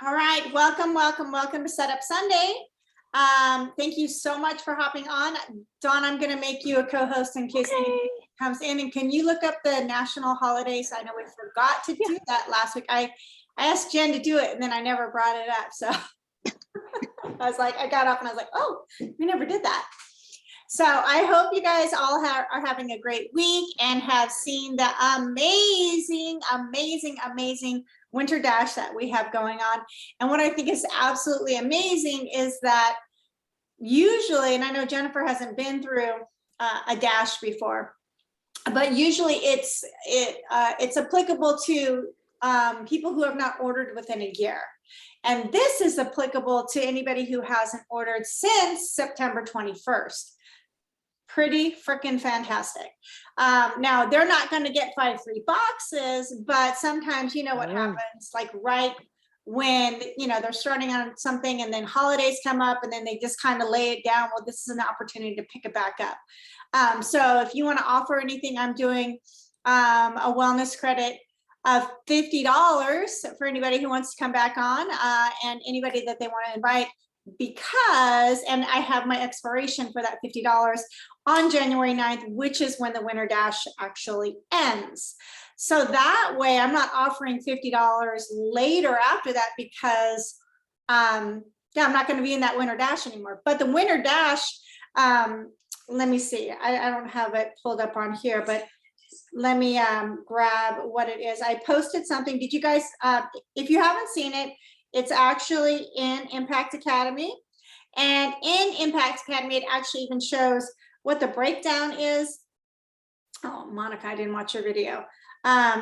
All right, welcome to Setup Sunday. Thank you so much for hopping on. Dawn, I'm going to make you a co-host in case anybody comes in. And can you look up the national holidays? I know we forgot to do that last week. I asked Jen to do it and then I never brought it up. So I was like, I got up and I was like, oh, we never did that. So I hope you guys all are having a great week and have seen the amazing winter dash that we have going on. And what I think is absolutely amazing is that usually, and I know Jennifer hasn't been through a dash before, but usually it's applicable to people who have not ordered within a year. And this is applicable to anybody who hasn't ordered since September 21st. Pretty freaking fantastic. Now they're not going to get 5 free boxes, but sometimes you know what happens, like right when they're starting on something and then holidays come up and then they just kind of lay it down. Well, this is an opportunity to pick it back up. So if you want to offer anything, I'm doing a wellness credit of $50 for anybody who wants to come back on and anybody that they want to invite, because, and I have my expiration for that $50 on January 9th, which is when the winter dash actually ends. So that way I'm not offering $50 later after that because I'm not going to be in that winter dash anymore. But the winter dash, let me see, I don't have it pulled up on here, but let me grab what it is. I posted something. Did you guys, if you haven't seen it, it's actually in Impact Academy. And in Impact Academy, it actually even shows what the breakdown is. Oh, Monica, I didn't watch your video.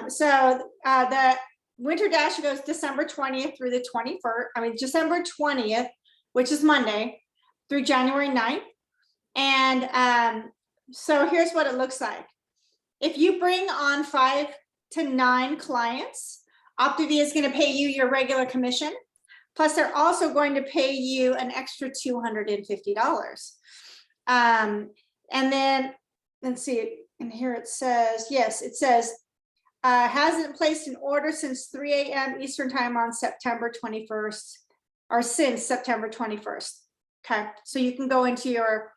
So the winter dash goes December 20th through the 21st. December 20th, which is Monday, through January 9th. And so here's what it looks like. If you bring on 5 to 9 clients, OptiV is going to pay you your regular commission. Plus, they're also going to pay you an extra $250. And then, let's see, and here it says, yes, it says, hasn't placed an order since 3 a.m. Eastern time on September 21st, or since September 21st. Okay, so you can go into your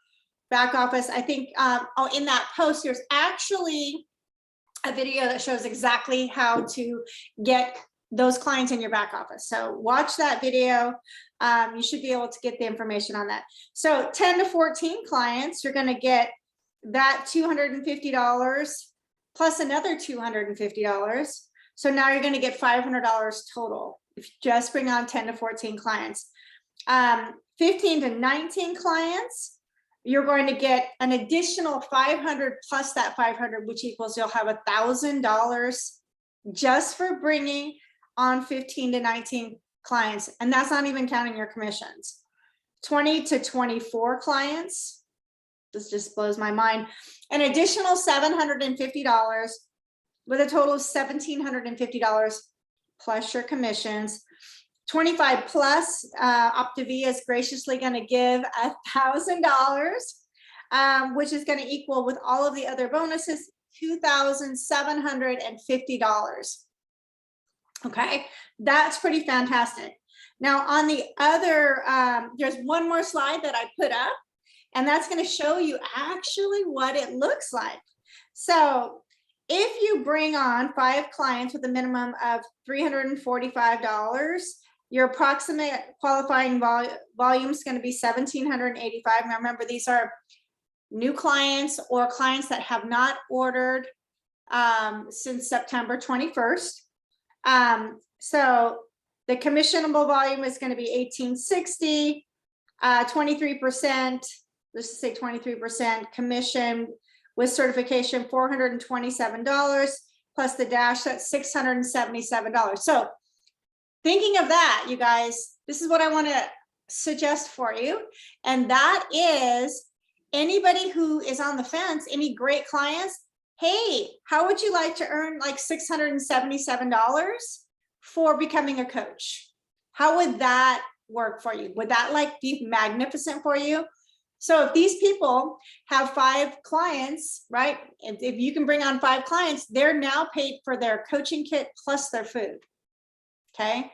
back office. I think, in that post, there's actually a video that shows exactly how to get those clients in your back office. So watch that video. You should be able to get the information on that. So 10 to 14 clients, you're going to get that $250 plus another $250. So now you're going to get $500 total if you just bring on 10 to 14 clients. 15 to 19 clients, you're going to get an additional 500 plus that 500, which equals you'll have $1,000 just for bringing on 15 to 19 clients. And that's not even counting your commissions. 20 to 24 clients, this just blows my mind, an additional $750 with a total of $1,750 plus your commissions. 25 plus, OptiV is graciously going to give $1,000, which is going to equal, with all of the other bonuses, $2,750. Okay, that's pretty fantastic. Now on the other, there's one more slide that I put up, and that's going to show you actually what it looks like. So if you bring on 5 clients with a minimum of $345, your approximate qualifying volume is going to be $1,785. Now remember, these are new clients or clients that have not ordered since September 21st. So the commissionable volume is going to be $1,860, 23%, let's just say 23% commission with certification, $427 plus the dash, that's $677. So thinking of that, you guys, this is what I want to suggest for you. And that is anybody who is on the fence, any great clients, hey, how would you like to earn like $677 for becoming a coach? How would that work for you? Would that like be magnificent for you? So if these people have 5 clients, right? If you can bring on 5 clients, they're now paid for their coaching kit plus their food. Okay.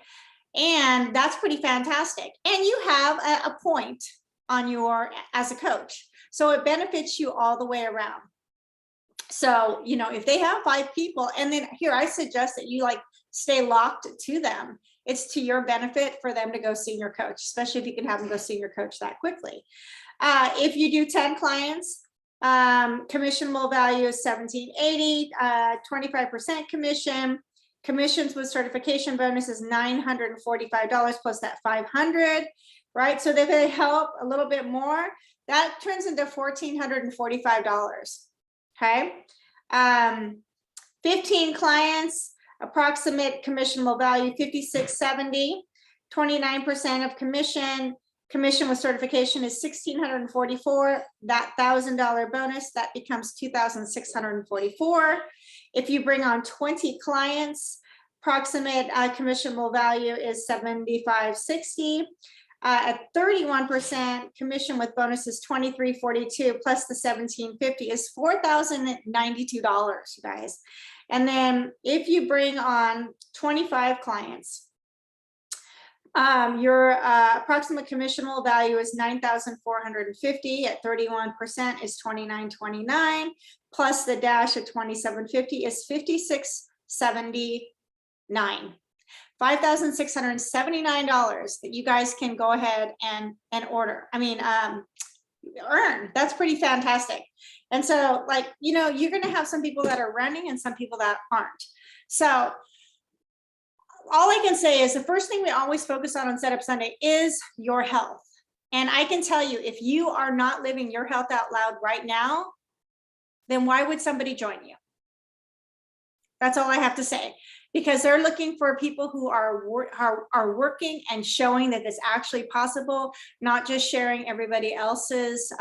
And that's pretty fantastic. And you have a point on your, as a coach. So it benefits you all the way around. So, you know, if they have 5 people, and then here, I suggest that you like stay locked to them. It's to your benefit for them to go see your coach, especially if you can have them go see your coach that quickly. If you do 10 clients, commissionable value is $17.80, 25% commission. Commissions with certification bonus is $945 plus that $500, right? So if they help a little bit more, that turns into $1,445. Okay. 15 clients, approximate commissionable value $56.70, 29% of commission. Commission with certification is $1,644. That $1,000 bonus, that becomes $2,644. If you bring on 20 clients, approximate commissionable value is $75.60. At 31%, commission with bonus is $23.42 plus the $17.50 is $4,092, you guys. And then if you bring on 25 clients, your approximate commissionable value is $9,450. At 31% is $29.29 plus the dash at $27.50 is $56.79. $5,679 that you guys can go ahead and order. I mean, earn. That's pretty fantastic. And so, like, you know, you're going to have some people that are running and some people that aren't. So all I can say is the first thing we always focus on Setup Sunday is your health. And I can tell you, if you are not living your health out loud right now, then why would somebody join you? That's all I have to say, because they're looking for people who are working and showing that it's actually possible, not just sharing everybody else's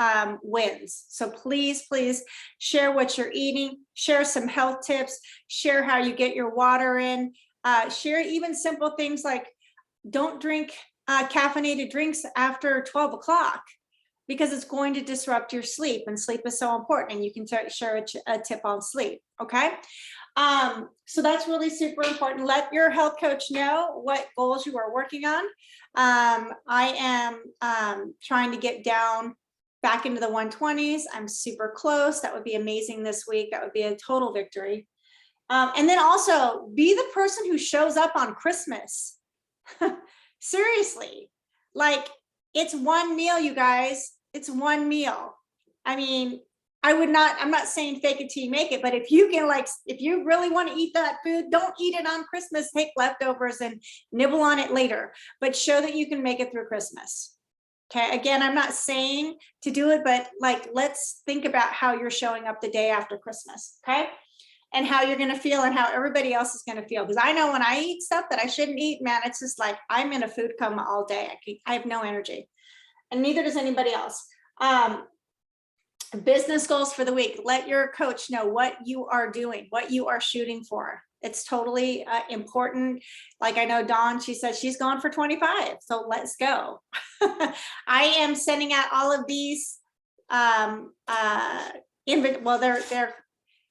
wins. So please, please share what you're eating, share some health tips, share how you get your water in, share even simple things like don't drink caffeinated drinks after 12 o'clock because it's going to disrupt your sleep, and sleep is so important, and you can share a tip on sleep, okay? So that's really super important. Let your health coach know what goals you are working on. I am trying to get down back into the 120s. I'm super close. That would be amazing this week. That would be a total victory. And then also be the person who shows up on Christmas. Seriously, like, it's one meal, you guys. It's one meal. I mean, I'm not saying fake it till you make it, but if you can, like, if you really want to eat that food, don't eat it on Christmas, take leftovers and nibble on it later, but show that you can make it through Christmas. Okay. Again, I'm not saying to do it, but like, let's think about how you're showing up the day after Christmas. Okay. And how you're going to feel and how everybody else is going to feel. Because I know when I eat stuff that I shouldn't eat, man, it's just like, I'm in a food coma all day. I have no energy, and neither does anybody else. Business goals for the week. Let your coach know what you are doing, what you are shooting for. It's totally important. Like, I know Dawn, she said she's going for 25. So let's go. I am sending out all of these. Well,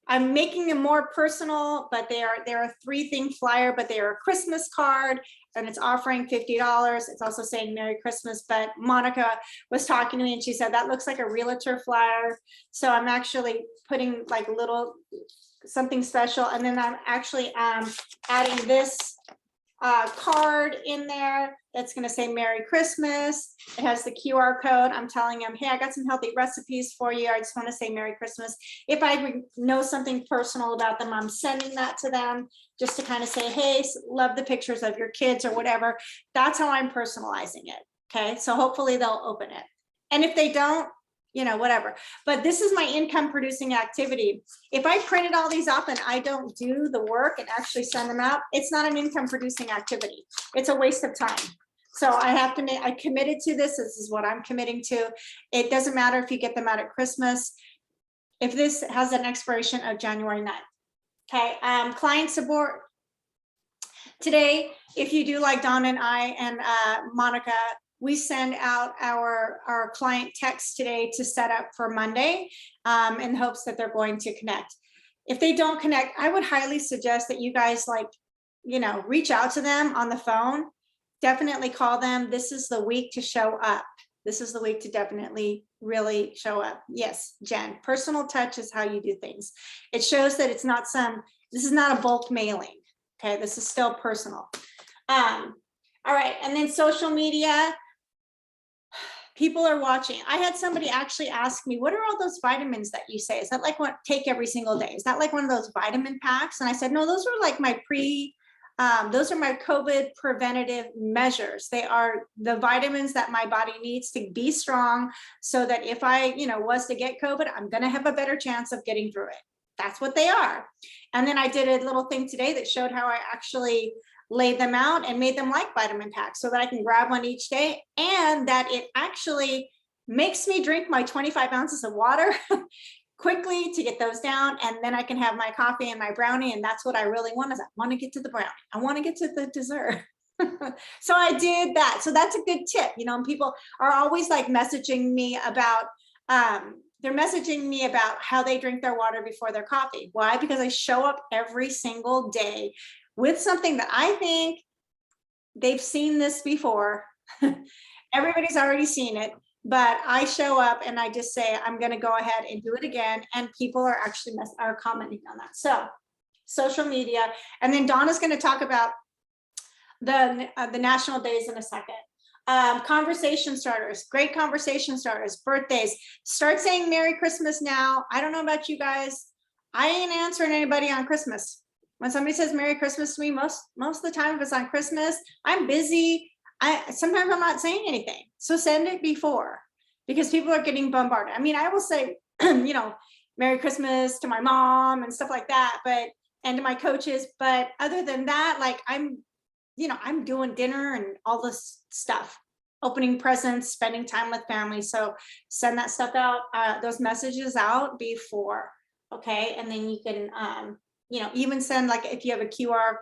I'm making them more personal, but they're a 3-thing flyer, but they are a Christmas card, and it's offering $50. It's also saying Merry Christmas. But Monica was talking to me and she said that looks like a realtor flyer. So I'm actually putting like a little something special, and then I'm actually adding this card in there that's going to say Merry Christmas. It has the QR code. I'm telling them, hey, I got some healthy recipes for you. I just want to say Merry Christmas. If I know something personal about them, I'm sending that to them just to kind of say, hey, love the pictures of your kids or whatever. That's how I'm personalizing it. Okay. So hopefully they'll open it. And if they don't, you know, whatever. But this is my income producing activity. If I printed all these up and I don't do the work and actually send them out, it's not an income producing activity. It's a waste of time. So I have to make, I committed to this. This is what I'm committing to. It doesn't matter if you get them out at Christmas. If this has an expiration of January 9th. Okay. Client support. Today, if you do like Dawn and I and Monica, we send out our client text today to set up for Monday in hopes that they're going to connect. If they don't connect, I would highly suggest that you guys, like, you know, reach out to them on the phone definitely call them. This is the week to show up. This is the week to definitely really show up. Yes, Jen, personal touch is how you do things. It shows that it's not this is not a bulk mailing. Okay, this is still personal. All right, and then social media. People are watching. I had somebody actually ask me, what are all those vitamins that you say? Is that like what take every single day? Is that like one of those vitamin packs? And I said, no, those are like my those are my COVID preventative measures. They are the vitamins that my body needs to be strong so that if I, was to get COVID, I'm going to have a better chance of getting through it. That's what they are. And then I did a little thing today that showed how I actually laid them out and made them like vitamin packs so that I can grab one each day, and that it actually makes me drink my 25 ounces of water quickly to get those down, and then I can have my coffee and my brownie. And that's what I really want, is I want to get to the brownie. I want to get to the dessert. So I did that. So that's a good tip. And people are always like messaging me about, they're messaging me about how they drink their water before their coffee. Why? Because I show up every single day with something that I think they've seen this before. Everybody's already seen it. But I show up and I just say, I'm going to go ahead and do it again. And people are actually commenting on that. So social media. And then Donna's going to talk about the national days in a second. Conversation starters, great conversation starters, birthdays. Start saying Merry Christmas now. I don't know about you guys. I ain't answering anybody on Christmas. When somebody says Merry Christmas to me, most of the time, if it's on Christmas, I'm busy. Sometimes I'm not saying anything. So send it before, because people are getting bombarded. I mean, I will say, Merry Christmas to my mom and stuff like that, and to my coaches. But other than that, like I'm doing dinner and all this stuff, opening presents, spending time with family. So send that stuff out, those messages out before. Okay. And then you can, even send, like, if you have a QR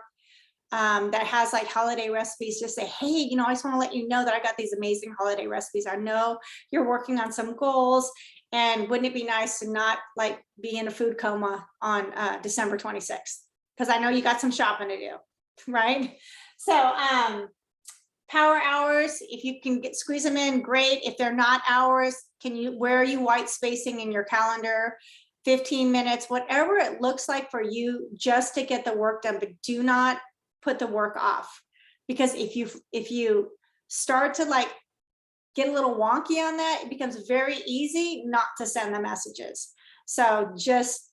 that has like holiday recipes, just say, hey, I just want to let you know that I got these amazing holiday recipes. I know you're working on some goals, and wouldn't it be nice to not like be in a food coma on December 26th? Because I know you got some shopping to do, right? So power hours, if you can squeeze them in, great. If they're not hours, where are you white spacing in your calendar? 15 minutes, whatever it looks like for you, just to get the work done, but do not put the work off. Because if you start to like get a little wonky on that, it becomes very easy not to send the messages. So just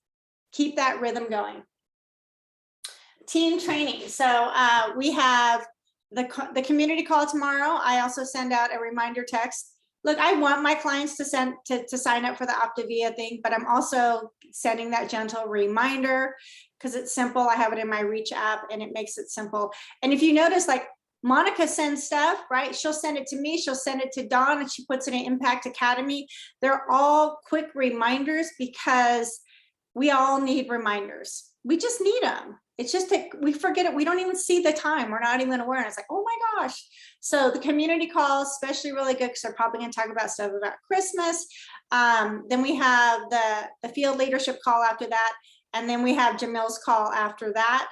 keep that rhythm going. Team training. So we have the community call tomorrow. I also send out a reminder text. Look, I want my clients to sign up for the Optavia thing, but I'm also sending that gentle reminder because it's simple. I have it in my Reach app and it makes it simple. And if you notice, like Monica sends stuff, right? She'll send it to me, she'll send it to Dawn, and she puts it in Impact Academy. They're all quick reminders because we all need reminders. We just need them. It's just that we forget it. We don't even see the time. We're not even aware. And it's like, oh my gosh. So the community calls, especially really good, because they're probably going to talk about stuff about Christmas. Then we have the field leadership call after that. And then we have Jamil's call after that.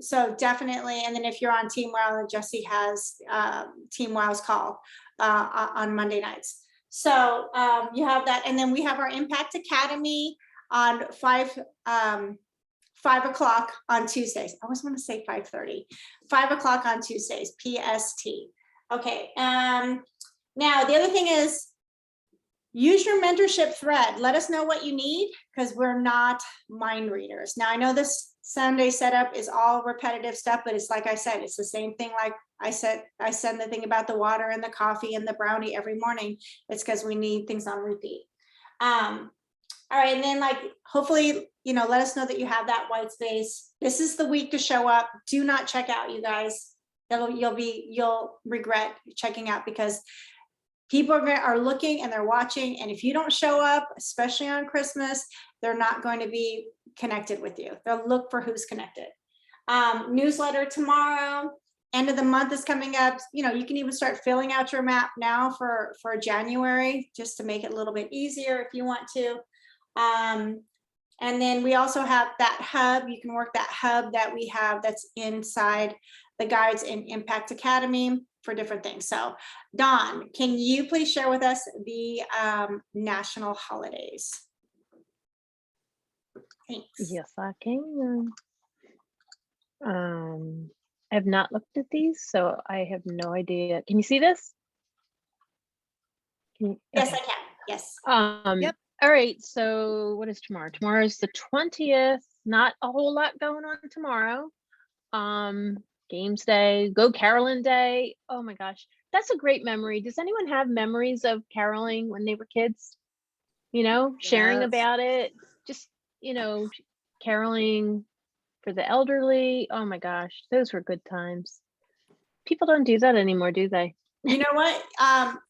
So definitely. And then if you're on Team Wow, Jesse has Team Wow's call on Monday nights. So you have that. And then we have our Impact Academy on 5 o'clock on Tuesdays. I always want to say 5:30. 5 o'clock on Tuesdays, PST. Okay. Now the other thing is, use your mentorship thread. Let us know what you need, because we're not mind readers. Now I know this Sunday setup is all repetitive stuff, but it's like I said, it's the same thing. Like I said, I send the thing about the water and the coffee and the brownie every morning. It's because we need things on repeat. All right, and then like hopefully, let us know that you have that white space. This is the week to show up. Do not check out, you guys. You'll regret checking out, because people are looking and they're watching. And if you don't show up, especially on Christmas, they're not going to be connected with you. They'll look for who's connected. Newsletter tomorrow. End of the month is coming up. You can even start filling out your map now for January, just to make it a little bit easier if you want to. And then we also have that hub. You can work that hub that we have that's inside the Guides in Impact Academy for different things. So Dawn, can you please share with us the national holidays? Thanks. Yes, I can. I have not looked at these, so I have no idea. Can you see this? Yes, Okay. I can. Yes. Yep. All right. So what is tomorrow? Tomorrow is the 20th. Not a whole lot going on tomorrow. Games Day, Go Carolyn Day. Oh my gosh, that's a great memory. Does anyone have memories of caroling when they were kids? You know, sharing Yes. about it. Just, you know, caroling for the elderly. Oh my gosh, those were good times. People don't do that anymore, do they? You know what?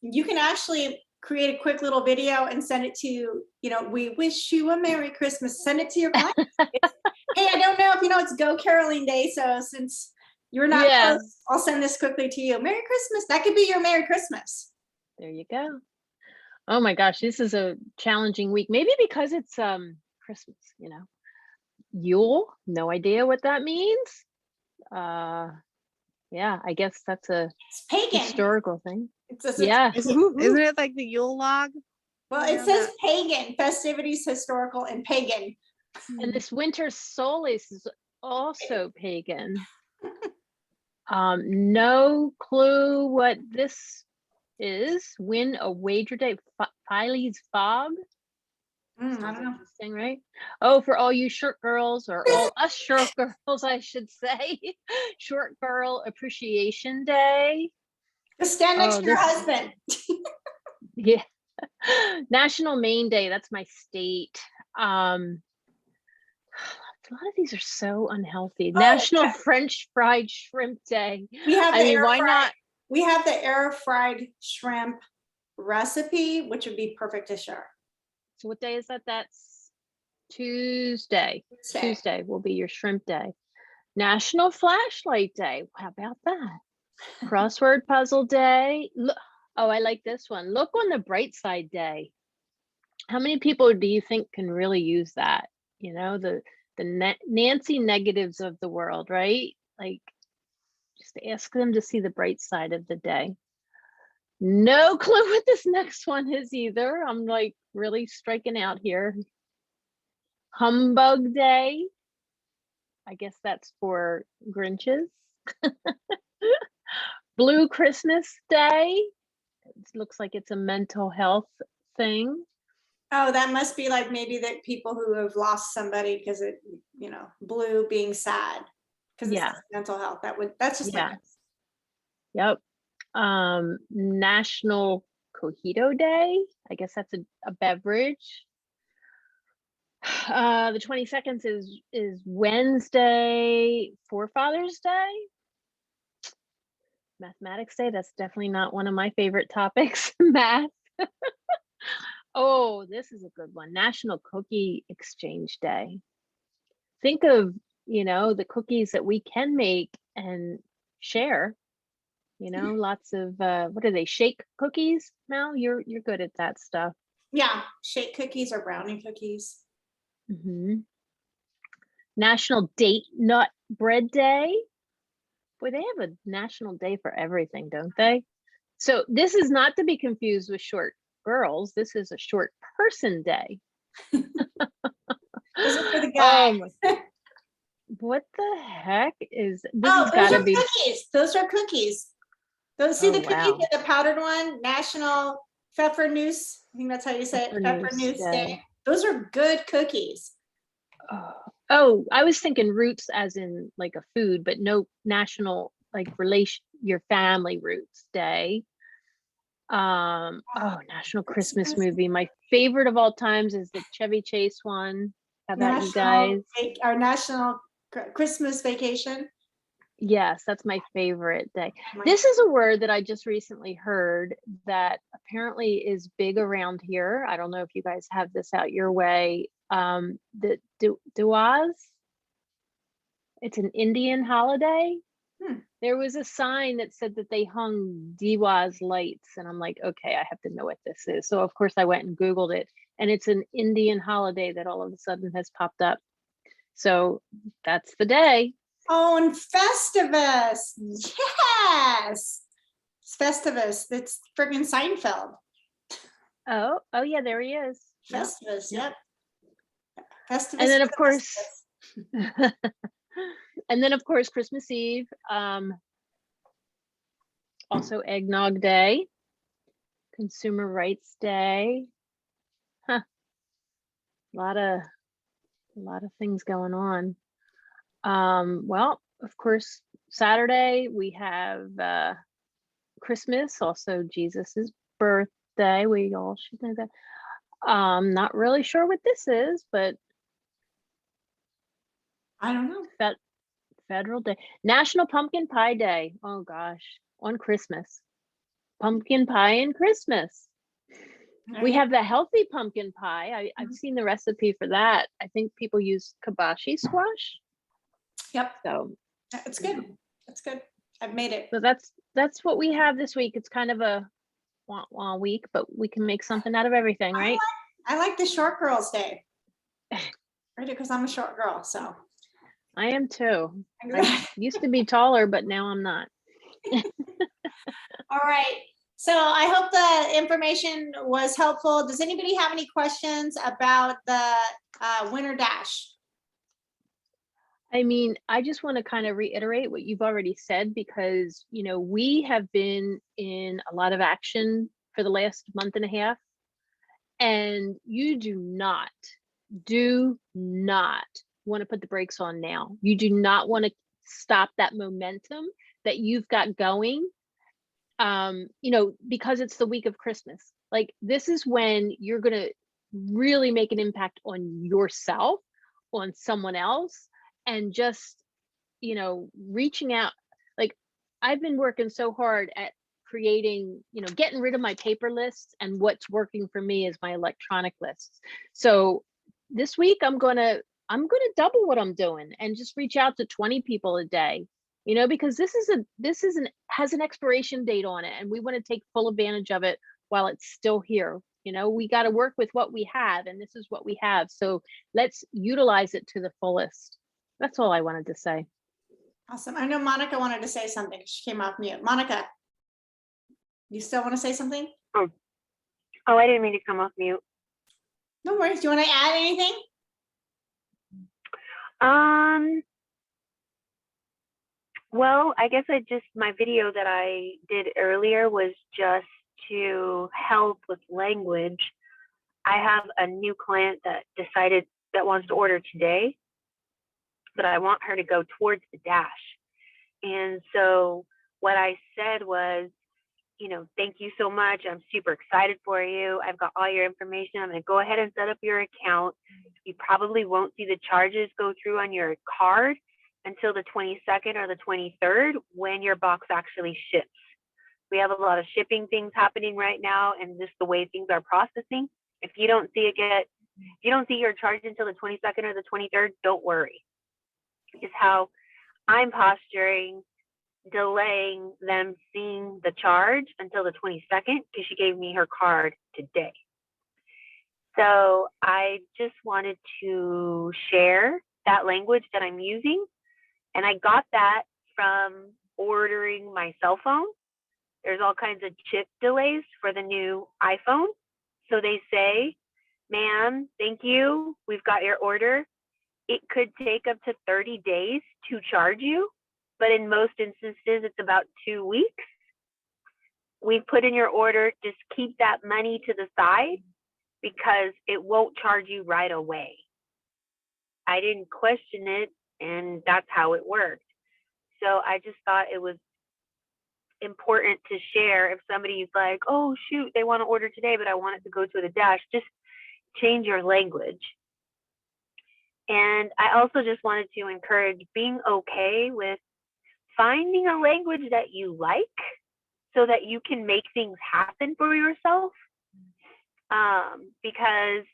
You can actually create a quick little video and send it to, you know, we wish you a Merry Christmas. Send it to your clients. Hey, I don't know if you know it's Go Caroling Day, so since you're not close, I'll send this quickly to you. Merry Christmas. That could be your Merry Christmas. There you go. Oh my gosh, this is a challenging week. Maybe because it's Christmas, you know. Yule, no idea what that means. Yeah, I guess that's a It's pagan. historical thing. Yeah. Isn't it like the Yule log? Well, it says pagan, festivities, historical, and pagan. And this winter solace is also pagan. No clue what this is. Win a wager day. Filey's fog. I don't know. Interesting, right? Oh, for all you short girls, or all us short girls, I should say. Short Girl Appreciation Day. Just stand next to your husband. Yeah. National Main Day. That's my state. A lot of these are so unhealthy. National French Fried Shrimp Day. We have I mean, why not? We have the air fried shrimp recipe, which would be perfect to share. So what day is that? That's Tuesday. Tuesday will be your shrimp day. National Flashlight Day. How about that? Crossword Puzzle Day. Oh, I like this one. Look on the bright side day. How many people do you think can really use that? You know, the Nancy negatives of the world, right? Like, just ask them to see the bright side of the day. No clue what this next one is either. I'm like really striking out here. Humbug Day. I guess that's for Grinches. Blue Christmas Day. It looks like it's a mental health thing. Oh, that must be like maybe that people who have lost somebody because it, you know, blue being sad because it's mental health. That's just like. Yep. National Cojito Day. I guess that's a beverage. The 22nd is Wednesday, Forefathers Day. Mathematics Day. That's definitely not one of my favorite topics. Math. Oh, this is a good one. National Cookie Exchange Day. Think of, you know, the cookies that we can make and share. You know, lots of what are they? Shake cookies? Mel, you're good at that stuff. Yeah, shake cookies or brownie cookies. National Date Nut Bread Day. Boy, they have a national day for everything, don't they? So this is not to be confused with short girls. This is a short person day. This is for the guys. What the heck is this? Oh, those are cookies. Those are cookies. Those, see the cookies with the powdered one? National Pfeffernuss. I think that's how you say it. Pfeffernuss Day. Those are good cookies. Oh, I was thinking roots as in like a food, but no, national like relation, your family roots day. National Christmas movie. My favorite of all times is the Chevy Chase one. How about you guys? Our national Christmas vacation. Yes, that's my favorite day. This is a word that I just recently heard that apparently is big around here. I don't know if you guys have this out your way. The Diwaz. It's an Indian holiday. There was a sign that said that they hung Diwaz lights, and I'm like, okay, I have to know what this is. So of course I went and Googled it. and it's an Indian holiday that all of a sudden has popped up. So that's the day. Oh, and Festivus. Yes. It's Festivus. That's friggin' Seinfeld. Oh yeah, there he is. Yep. Festivus, yep. Festivus. And then of for course, Festivus. and then of course, Christmas Eve, also Eggnog Day, Consumer Rights Day. Huh. A lot of things going on. Well, of course, Saturday we have Christmas, also Jesus's birthday. We all should know that. Not really sure what this is, but I don't know. Federal Day, National Pumpkin Pie Day. Oh gosh, on Christmas, pumpkin pie and Christmas. We have the healthy pumpkin pie. I've seen the recipe for that. I think people use kabashi squash. Yep. So It's good. It's good. I've made it. so that's what we have this week. It's kind of a wah week, but we can make something out of everything, right? I like the short girls day. Right, because I'm a short girl, so. I am too. I used to be taller, but now I'm not. All right. So I hope the information was helpful. Does anybody have any questions about the Winter Dash? I mean, I just want to kind of reiterate what you've already said, because, you know, we have been in a lot of action for the last month and a half, and you do not want to put the brakes on now. You do not want to stop that momentum that you've got going, you know, because it's the week of Christmas. Like, this is when you're going to really make an impact on yourself, on someone else, and just, you know, reaching out. Like, I've been working so hard at creating, you know, getting rid of my paper lists, and what's working for me is my electronic lists. So this week I'm gonna double what I'm doing and just reach out to 20 people a day, you know, because this has an expiration date on it, and we want to take full advantage of it while it's still here. You know, we got to work with what we have, and this is what we have. So let's utilize it to the fullest. That's all I wanted to say. Awesome. I know Monica wanted to say something. She came off mute. Monica, you still want to say something? Oh, I didn't mean to come off mute. No worries. Do you want to add anything? Well, I guess my video that I did earlier was just to help with language. I have a new client that wants to order today, but I want her to go towards the dash. And so what I said was, you know, thank you so much. I'm super excited for you. I've got all your information. I'm going to go ahead and set up your account. You probably won't see the charges go through on your card until the 22nd or the 23rd, when your box actually ships. We have a lot of shipping things happening right now, and just the way things are processing. If you don't see your charge until the 22nd or the 23rd, don't worry. It's how I'm posturing, delaying them seeing the charge until the 22nd, because she gave me her card today. So I just wanted to share that language that I'm using. And I got that from ordering my cell phone. There's all kinds of chip delays for the new iPhone. So they say, ma'am, thank you. We've got your order. It could take up to 30 days to charge you, but in most instances, it's about 2 weeks. We've put in your order. Just keep that money to the side, because it won't charge you right away. I didn't question it, and that's how it worked. So I just thought it was important to share. If somebody's like, oh shoot, they want to order today, but I want it to go to the dash, just change your language. And I also just wanted to encourage being okay with finding a language that you like, so that you can make things happen for yourself. Because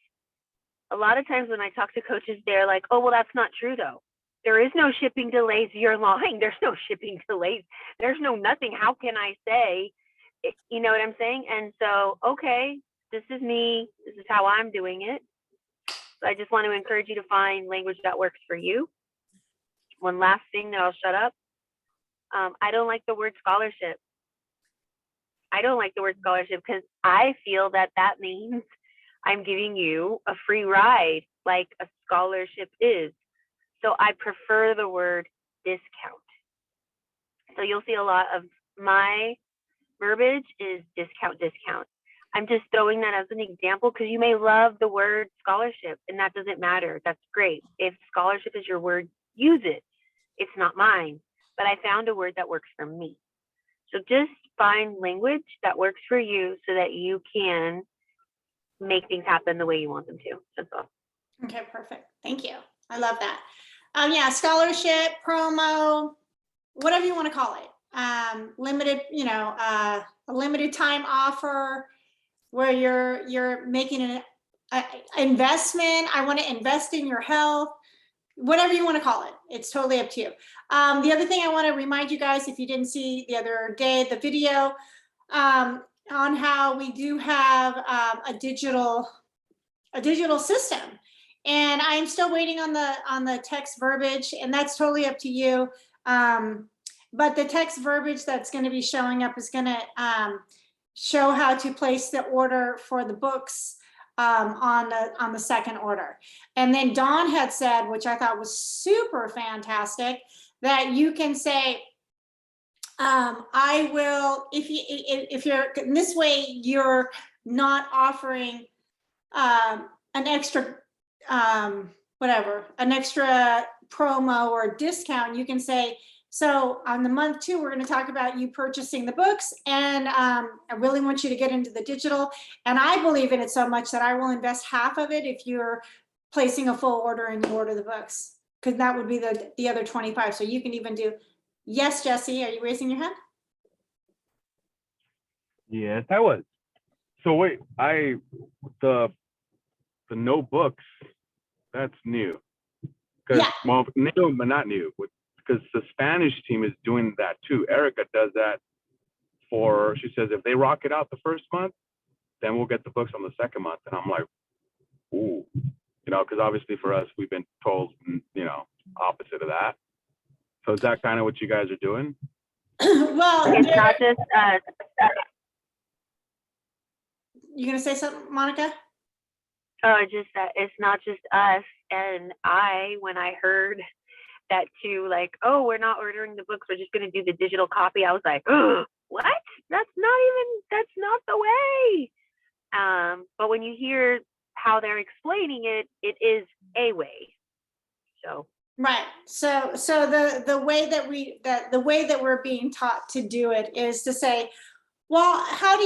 a lot of times when I talk to coaches, they're like, oh, well, that's not true though. There is no shipping delays. You're lying. There's no shipping delays. There's no nothing. How can I say, you know what I'm saying? And so, okay, this is me. This is how I'm doing it. So I just want to encourage you to find language that works for you. One last thing, then I'll shut up. I don't like the word scholarship. I don't like the word scholarship because I feel that that means I'm giving you a free ride like a scholarship is. So I prefer the word discount. So you'll see a lot of my verbiage is discount, discount. I'm just throwing that as an example because you may love the word scholarship and that doesn't matter. That's great. If scholarship is your word, use it. It's not mine, but I found a word that works for me. So just find language that works for you so that you can make things happen the way you want them to. That's all. Okay, perfect. Thank you. I love that. Yeah, scholarship, promo, whatever you want to call it. Limited, a limited time offer where you're making an investment. I want to invest in your health. Whatever you want to call it, it's totally up to you. The other thing I want to remind you guys, if you didn't see the other day, the video on how we do have a digital system, and I'm still waiting on the text verbiage, and that's totally up to you. But the text verbiage that's going to be showing up is going to show how to place the order for the books on the second order. And then Dawn had said, which I thought was super fantastic, that you can say, I will, if you're in this way, you're not offering an extra an extra promo or discount. You can say, so on the month 2, we're going to talk about you purchasing the books, and I really want you to get into the digital, and I believe in it so much that I will invest half of it if you're placing a full order and you order the books, because that would be the other 25. So you can even do, yes, Jesse, are you raising your hand? Yes, I was. So wait, the no books, that's new. Yeah. Well, new, but not new. Because the Spanish team is doing that too. Erica does that she says, if they rock it out the first month, then we'll get the books on the second month. And I'm like, ooh, because obviously for us, we've been told, opposite of that. So is that kind of what you guys are doing? Well, It's not just us. You gonna say something, Monica? Oh, just that it's not just us. And when I heard that too, like, oh, we're not ordering the books, we're just going to do the digital copy, I was like, oh, what? That's not the way. But when you hear how they're explaining it, it is a way. So Right. So the way that we're being taught to do it is to say, well, how do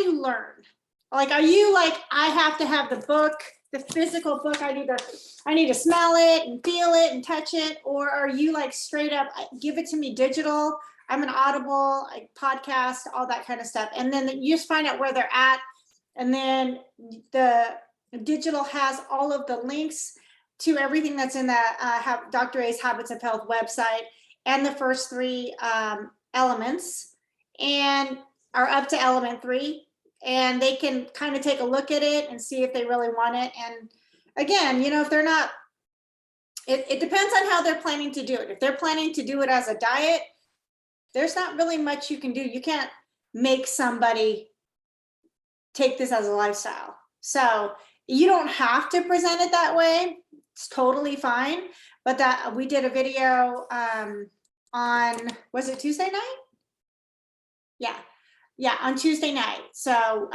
you learn? Like, are you like, I have to have the book, the physical book, I need to smell it and feel it and touch it? Or are you like straight up, give it to me digital? I'm an Audible, podcast, all that kind of stuff. And then you just find out where they're at. And then the digital has all of the links to everything that's in the Dr. A's Habits of Health website, and the first 3 elements, and are up to element 3. And they can kind of take a look at it and see if they really want it. And again, if they're not, it depends on how they're planning to do it. If they're planning to do it as a diet, there's not really much you can do. You can't make somebody take this as a lifestyle. So you don't have to present it that way. It's totally fine. But that we did a video on, was it Tuesday night? Yeah, on Tuesday night. So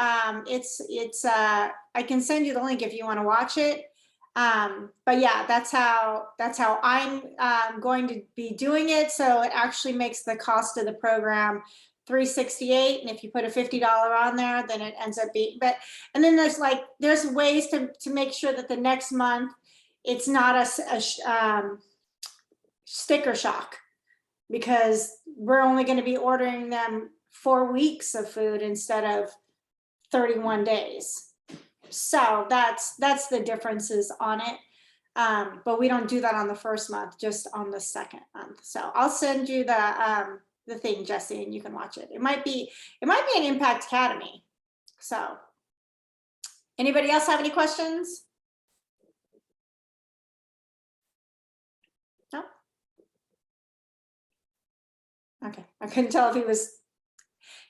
it's I can send you the link if you want to watch it. But yeah, that's how I'm going to be doing it. So it actually makes the cost of the program $368, and if you put a $50 on there, then it ends up being. And then there's ways to make sure that the next month it's not a sticker shock, because we're only going to be ordering them 4 weeks of food instead of 31 days. So that's the differences on it. But we don't do that on the first month, just on the second month. So I'll send you the thing, Jesse, and you can watch it. It might be an Impact Academy. So Anybody else have any questions? No? Okay, I couldn't tell if he was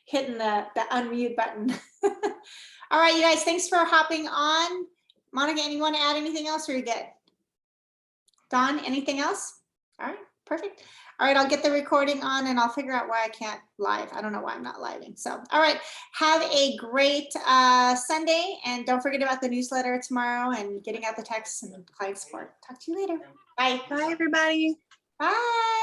hitting the unmute button. All right, you guys, thanks for hopping on. Monica, anyone add anything else or are you good? Don, anything else? All right, perfect. All right, I'll get the recording on and I'll figure out why I can't live. I don't know why I'm not living. So, all right, have a great Sunday and don't forget about the newsletter tomorrow and getting out the texts and client support. Talk to you later. Bye. Bye, everybody. Bye.